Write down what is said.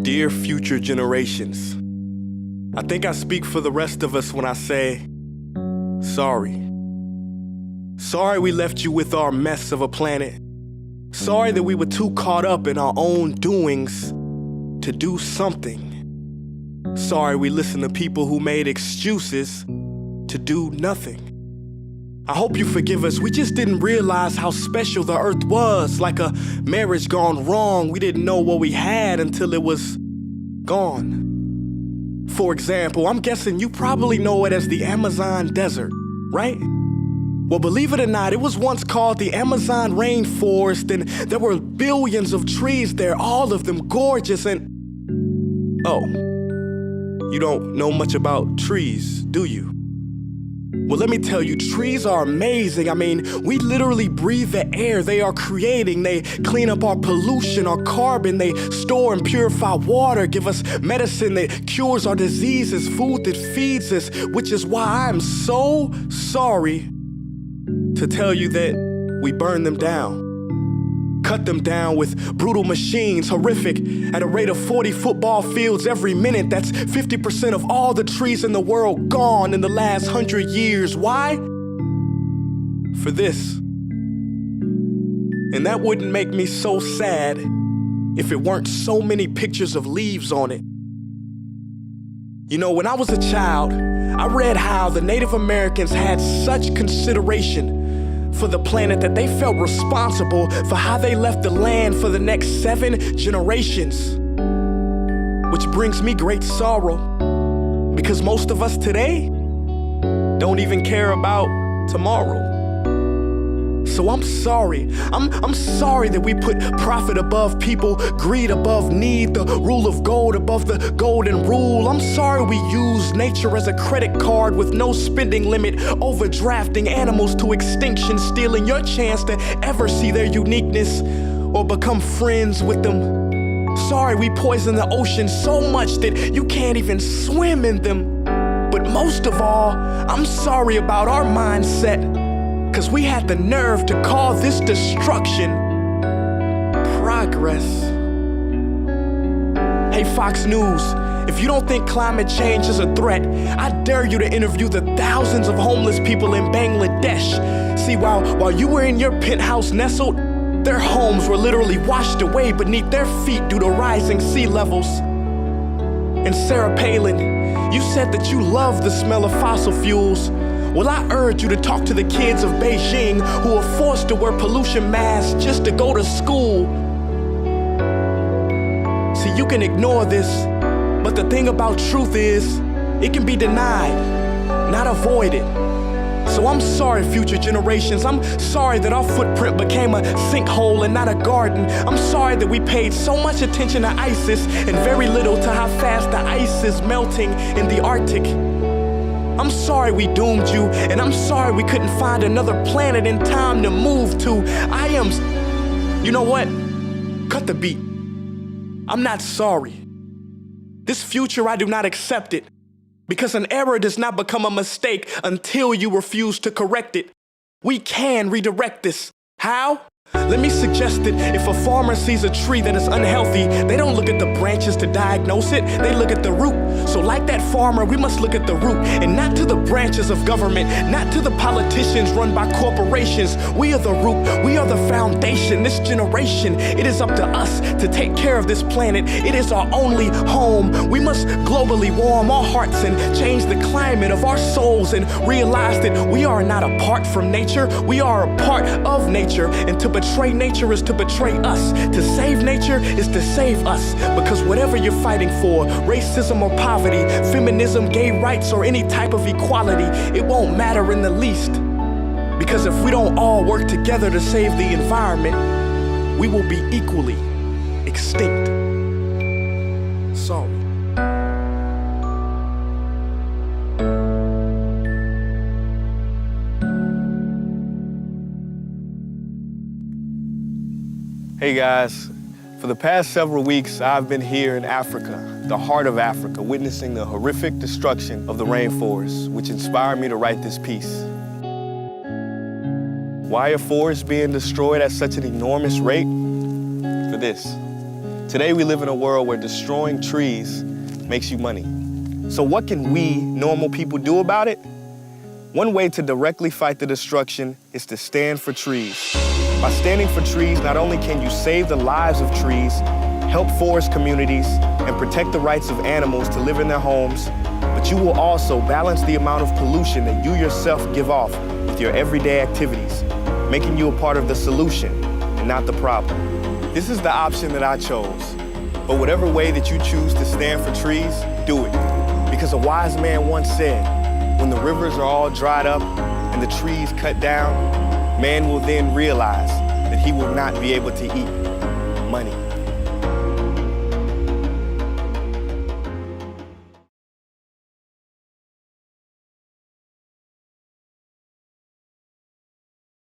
Dear future generations, I think I speak for the rest of us when I say, sorry. Sorry we left you with our mess of a planet. Sorry that we were too caught up in our own doings to do something. Sorry we listened to people who made excuses to do nothing. I hope you forgive us. We just didn't realize how special the earth was. Like a marriage gone wrong, we didn't know what we had until it was gone. For example, I'm guessing you probably know it as the Amazon desert, right? Well, believe it or not, it was once called the Amazon rainforest, and there were billions of trees there, all of them gorgeous, and... Oh, you don't know much about trees, do you? Well, let me tell you, trees are amazing. I mean, we literally breathe the air they are creating. They clean up our pollution, our carbon. They store and purify water, give us medicine that cures our diseases, food that feeds us, which is why I'm so sorry to tell you that we burn them down. Cut them down with brutal machines, horrific, at a rate of 40 football fields every minute. That's 50% of all the trees in the world gone in the last 100 years. Why? For this. And that wouldn't make me so sad if it weren't so many pictures of leaves on it. You know, when I was a child, I read how the Native Americans had such consideration for the planet that they felt responsible for how they left the land for the next 7 generations. Which brings me great sorrow, because most of us today don't even care about tomorrow. So I'm sorry. I'm sorry that we put profit above people, greed above need, the rule of gold above the golden rule. I'm sorry we use nature as a credit card with no spending limit, overdrafting animals to extinction, stealing your chance to ever see their uniqueness or become friends with them. Sorry we poison the ocean so much that you can't even swim in them. But most of all, I'm sorry about our mindset, 'cause we had the nerve to call this destruction progress. Hey Fox News, if you don't think climate change is a threat, I dare you to interview the thousands of homeless people in Bangladesh. See, while you were in your penthouse nestled, their homes were literally washed away beneath their feet due to rising sea levels. And Sarah Palin, you said that you love the smell of fossil fuels. Well, I urge you to talk to the kids of Beijing who are forced to wear pollution masks just to go to school. See, you can ignore this, but the thing about truth is, it can be denied, not avoided. So I'm sorry, future generations. I'm sorry that our footprint became a sinkhole and not a garden. I'm sorry that we paid so much attention to ISIS and very little to how fast the ice is melting in the Arctic. I'm sorry we doomed you, and I'm sorry we couldn't find another planet in time to move to. You know what? Cut the beat. I'm not sorry. This future, I do not accept it, because an error does not become a mistake until you refuse to correct it. We can redirect this. How? Let me suggest that if a farmer sees a tree that is unhealthy, they don't look at the branches to diagnose it, they look at the root. So like that farmer, we must look at the root, and not to the branches of government, not to the politicians run by corporations. We are the root, we are the foundation. This generation, it is up to us to take care of this planet. It is our only home. We must globally warm our hearts and change the climate of our souls and realize that we are not apart from nature, we are a part of nature. And to betray nature is to betray us. To save nature is to save us. Because whatever you're fighting for, racism or poverty, feminism, gay rights, or any type of equality, it won't matter in the least. Because if we don't all work together to save the environment, we will be equally extinct. Sorry. Hey guys, for the past several weeks, I've been here in Africa, the heart of Africa, witnessing the horrific destruction of the rainforest, which inspired me to write this piece. Why are forests being destroyed at such an enormous rate? For this, Today we live in a world where destroying trees makes you money. So what can we, normal people, do about it? One way to directly fight the destruction is to stand for trees. By standing for trees, not only can you save the lives of trees, help forest communities, and protect the rights of animals to live in their homes, but you will also balance the amount of pollution that you yourself give off with your everyday activities, making you a part of the solution and not the problem. This is the option that I chose. But whatever way that you choose to stand for trees, do it. Because a wise man once said, when the rivers are all dried up and the trees cut down, man will then realize that he will not be able to eat money.